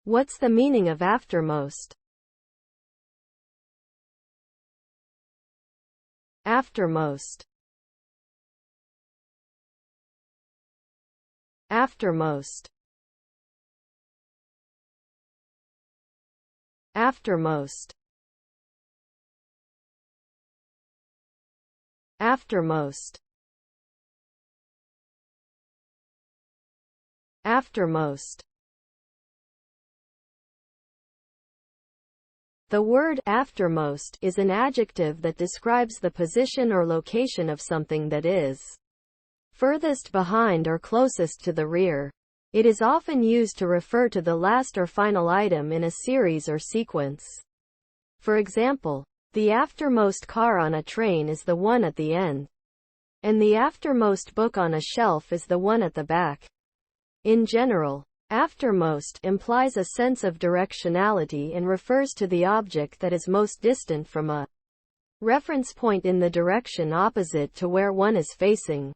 What's the meaning of aftermost? Aftermost. Aftermost. Aftermost. Aftermost. Aftermost. The word aftermost is an adjective that describes the position or location of something that is furthest behind or closest to the rear. It is often used to refer to the last or final item in a series or sequence. For example, the aftermost car on a train is the one at the end, and the aftermost book on a shelf is the one at the back. In general, aftermost implies a sense of directionality and refers to the object that is most distant from a reference point in the direction opposite to where one is facing.